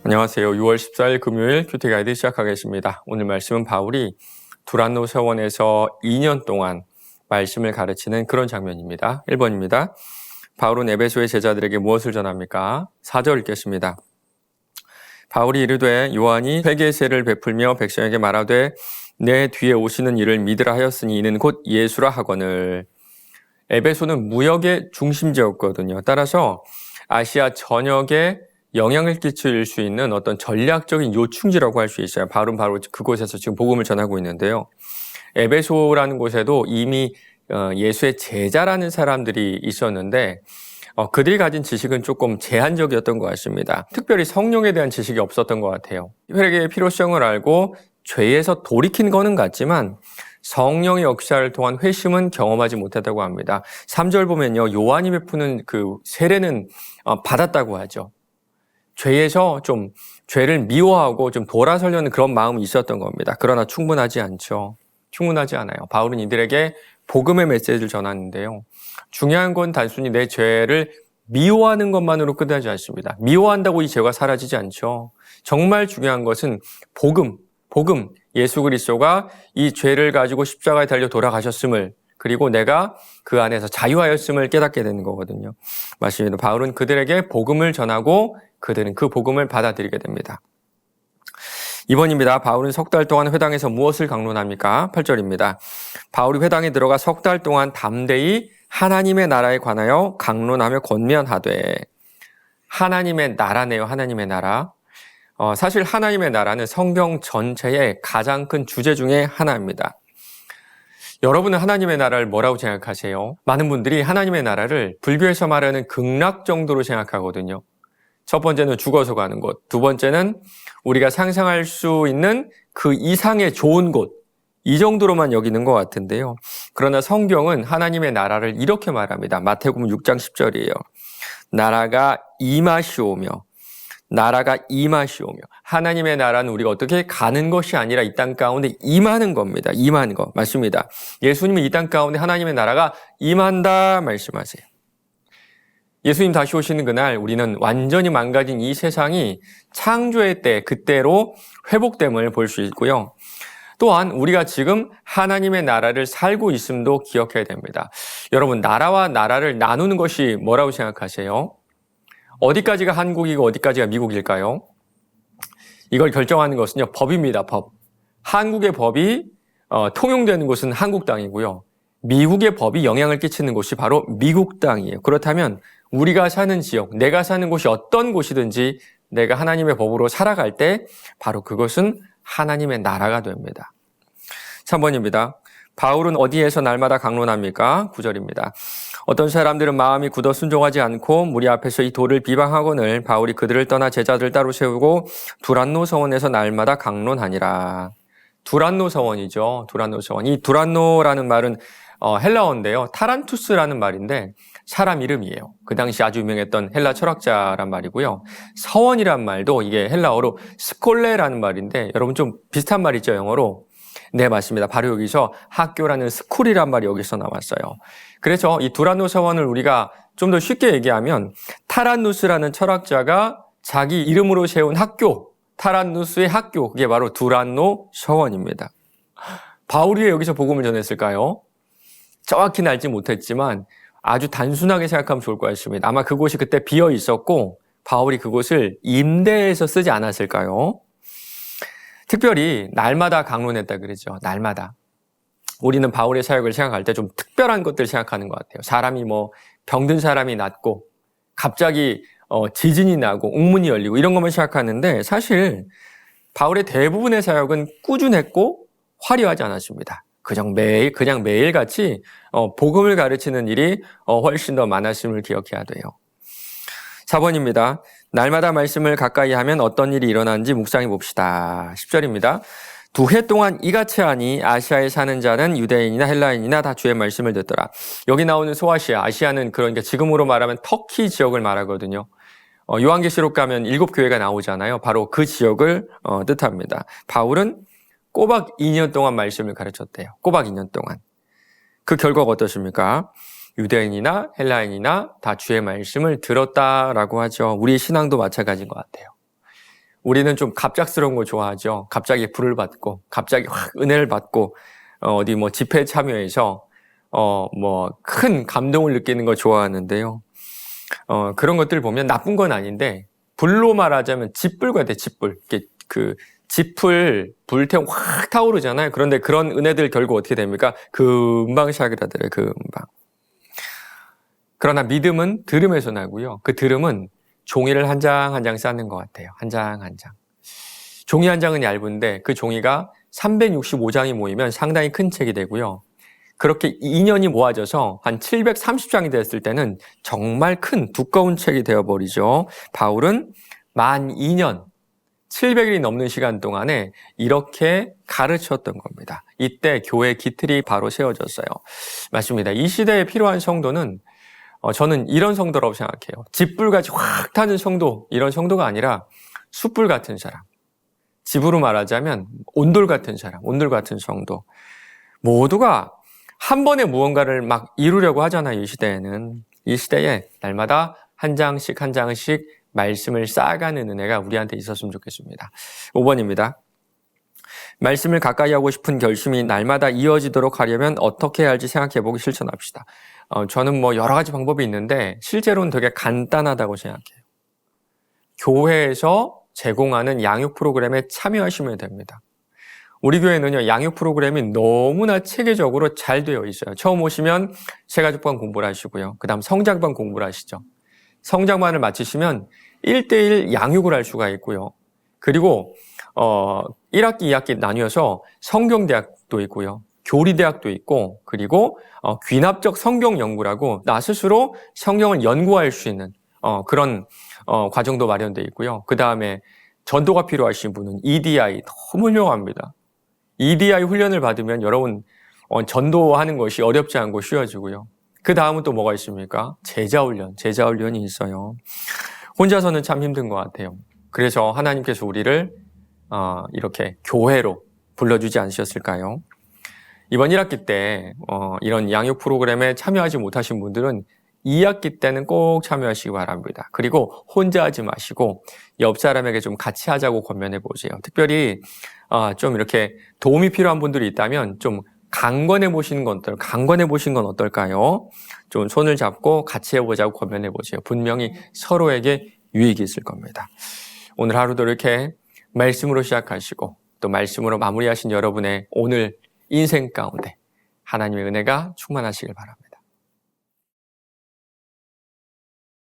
안녕하세요. 6월 14일 금요일 큐티 가이드 시작하겠습니다. 오늘 말씀은 바울이 두란노 서원에서 2년 동안 말씀을 가르치는 그런 장면입니다. 1번입니다. 바울은 에베소의 제자들에게 무엇을 전합니까? 4절 읽겠습니다. 바울이 이르되 요한이 회개세를 베풀며 백성에게 말하되 내 뒤에 오시는 이를 믿으라 하였으니 이는 곧 예수라 하거늘. 에베소는 무역의 중심지였거든요. 따라서 아시아 전역에 영향을 끼칠 수 있는 어떤 전략적인 요충지라고 할 수 있어요. 바울은 바로 그곳에서 지금 복음을 전하고 있는데요. 에베소라는 곳에도 이미 예수의 제자라는 사람들이 있었는데 그들이 가진 지식은 조금 제한적이었던 것 같습니다. 특별히 성령에 대한 지식이 없었던 것 같아요. 회개의 필요성을 알고 죄에서 돌이킨 거는 같지만 성령의 역사를 통한 회심은 경험하지 못했다고 합니다. 3절 보면요. 요한이 베푸는 그 세례는 받았다고 하죠. 죄에서 좀 죄를 미워하고 좀 돌아서려는 그런 마음이 있었던 겁니다. 그러나 충분하지 않죠. 충분하지 않아요. 바울은 이들에게 복음의 메시지를 전하는데요. 중요한 건 단순히 내 죄를 미워하는 것만으로 끝나지 않습니다. 미워한다고 이 죄가 사라지지 않죠. 정말 중요한 것은 복음, 예수 그리스도가 이 죄를 가지고 십자가에 달려 돌아가셨음을 그리고 내가 그 안에서 자유하였음을 깨닫게 되는 거거든요. 맞습니다. 바울은 그들에게 복음을 전하고 그들은 그 복음을 받아들이게 됩니다. 2번입니다. 바울은 석 달 동안 회당에서 무엇을 강론합니까? 8절입니다. 바울이 회당에 들어가 석 달 동안 담대히 하나님의 나라에 관하여 강론하며 권면하되. 하나님의 나라네요. 하나님의 나라. 사실 하나님의 나라는 성경 전체의 가장 큰 주제 중에 하나입니다. 여러분은 하나님의 나라를 뭐라고 생각하세요? 많은 분들이 하나님의 나라를 불교에서 말하는 극락 정도로 생각하거든요. 첫 번째는 죽어서 가는 곳, 두 번째는 우리가 상상할 수 있는 그 이상의 좋은 곳, 이 정도로만 여기는 것 같은데요. 그러나 성경은 하나님의 나라를 이렇게 말합니다. 마태복음 6장 10절이에요. 나라가 임하시오며 하나님의 나라는 우리가 어떻게 가는 것이 아니라 이 땅 가운데 임하는 겁니다. 임하는 거 맞습니다. 예수님이 이 땅 가운데 하나님의 나라가 임한다 말씀하세요. 예수님 다시 오시는 그날 우리는 완전히 망가진 이 세상이 창조의 때 그때로 회복됨을 볼 수 있고요. 또한 우리가 지금 하나님의 나라를 살고 있음도 기억해야 됩니다. 여러분, 나라와 나라를 나누는 것이 뭐라고 생각하세요? 어디까지가 한국이고 어디까지가 미국일까요? 이걸 결정하는 것은요, 법입니다. 법. 한국의 법이 통용되는 곳은 한국 땅이고요. 미국의 법이 영향을 끼치는 곳이 바로 미국 땅이에요. 그렇다면 우리가 사는 지역, 내가 사는 곳이 어떤 곳이든지 내가 하나님의 법으로 살아갈 때 바로 그것은 하나님의 나라가 됩니다. 3번입니다. 바울은 어디에서 날마다 강론합니까? 9절입니다. 어떤 사람들은 마음이 굳어 순종하지 않고 무리 앞에서 이 도를 비방하거늘 바울이 그들을 떠나 제자들 따로 세우고 두란노 서원에서 날마다 강론하니라. 두란노 서원이죠. 두란노 서원. 이 두란노라는 말은 헬라어인데요. 타란투스라는 말인데 사람 이름이에요. 그 당시 아주 유명했던 헬라 철학자란 말이고요. 서원이란 말도 이게 헬라어로 스콜레라는 말인데 여러분 좀 비슷한 말이죠. 영어로. 네, 맞습니다. 바로 여기서 학교라는 스쿨이란 말이 여기서 나왔어요. 그래서 이 두란노 서원을 우리가 좀 더 쉽게 얘기하면 타란누스라는 철학자가 자기 이름으로 세운 학교, 타란누스의 학교, 그게 바로 두란노 서원입니다. 바울이 왜 여기서 복음을 전했을까요? 정확히는 알지 못했지만 아주 단순하게 생각하면 좋을 것 같습니다. 아마 그곳이 그때 비어 있었고 바울이 그곳을 임대해서 쓰지 않았을까요? 특별히 날마다 강론했다 그러죠. 날마다. 우리는 바울의 사역을 생각할 때 좀 특별한 것들 생각하는 것 같아요. 사람이 병든 사람이 낫고 갑자기 지진이 나고 옥문이 열리고 이런 것만 생각하는데 사실 바울의 대부분의 사역은 꾸준했고 화려하지 않았습니다. 그냥 매일같이 복음을 가르치는 일이 훨씬 더 많았음을 기억해야 돼요. 4번입니다. 날마다 말씀을 가까이 하면 어떤 일이 일어나는지 묵상해 봅시다. 10절입니다. 2해 동안 이같이 하니 아시아에 사는 자는 유대인이나 헬라인이나 다 주의 말씀을 듣더라. 여기 나오는 소아시아, 아시아는 그러니까 지금으로 말하면 터키 지역을 말하거든요. 요한계시록 가면 7교회가 나오잖아요. 바로 그 지역을 뜻합니다. 바울은 꼬박 2년 동안 말씀을 가르쳤대요. 꼬박 2년 동안. 그 결과가 어떠십니까? 유대인이나 헬라인이나 다 주의 말씀을 들었다라고 하죠. 우리 신앙도 마찬가지인 것 같아요. 우리는 좀 갑작스러운 거 좋아하죠. 갑자기 불을 받고, 갑자기 확 은혜를 받고, 어디 뭐 집회에 참여해서, 큰 감동을 느끼는 거 좋아하는데요. 그런 것들 보면 나쁜 건 아닌데, 불로 말하자면 짓불 같아, 짓불. 짓불, 불태우면 확 타오르잖아요. 그런데 그런 은혜들 결국 어떻게 됩니까? 금방 사그라들어요, 금방. 그러나 믿음은 들음에서 나고요. 그 들음은 종이를 한 장 한 장 쌓는 것 같아요. 한 장 한 장. 종이 한 장은 얇은데 그 종이가 365장이 모이면 상당히 큰 책이 되고요. 그렇게 2년이 모아져서 한 730장이 됐을 때는 정말 큰 두꺼운 책이 되어버리죠. 바울은 만 2년, 700일이 넘는 시간 동안에 이렇게 가르쳤던 겁니다. 이때 교회 기틀이 바로 세워졌어요. 맞습니다. 이 시대에 필요한 성도는 저는 이런 성도라고 생각해요. 집불같이 확 타는 성도, 이런 성도가 아니라 숯불 같은 사람. 집으로 말하자면 온돌 같은 사람, 온돌 같은 성도. 모두가 한 번에 무언가를 막 이루려고 하잖아요, 이 시대에는. 이 시대에 날마다 한 장씩 한 장씩 말씀을 쌓아가는 은혜가 우리한테 있었으면 좋겠습니다. 5번입니다. 말씀을 가까이 하고 싶은 결심이 날마다 이어지도록 하려면 어떻게 해야 할지 생각해보고 실천합시다. 저는 여러 가지 방법이 있는데 실제로는 되게 간단하다고 생각해요. 교회에서 제공하는 양육 프로그램에 참여하시면 됩니다. 우리 교회는요, 양육 프로그램이 너무나 체계적으로 잘 되어 있어요. 처음 오시면 새가족반 공부를 하시고요. 그 다음 성장반 공부를 하시죠. 성장반을 마치시면 1:1 양육을 할 수가 있고요. 그리고 1학기, 2학기 나뉘어서 성경대학도 있고요. 교리대학도 있고, 그리고 귀납적 성경 연구라고 나 스스로 성경을 연구할 수 있는 그런 과정도 마련되어 있고요. 그 다음에 전도가 필요하신 분은 EDI 너무 훌륭합니다. EDI 훈련을 받으면 여러분 전도하는 것이 어렵지 않고 쉬워지고요. 그 다음은 또 뭐가 있습니까? 제자훈련이 있어요. 혼자서는 참 힘든 것 같아요. 그래서 하나님께서 우리를 이렇게 교회로 불러주지 않으셨을까요? 이번 1학기 때 이런 양육 프로그램에 참여하지 못하신 분들은 2학기 때는 꼭 참여하시기 바랍니다. 그리고 혼자 하지 마시고 옆 사람에게 좀 같이 하자고 권면해 보세요. 특별히 좀 이렇게 도움이 필요한 분들이 있다면 좀 강권해 보시는 건 어떨까요? 좀 손을 잡고 같이 해보자고 권면해 보세요. 분명히 서로에게 유익이 있을 겁니다. 오늘 하루도 이렇게 말씀으로 시작하시고 또 말씀으로 마무리하신 여러분의 오늘 인생 가운데 하나님의 은혜가 충만하시길 바랍니다.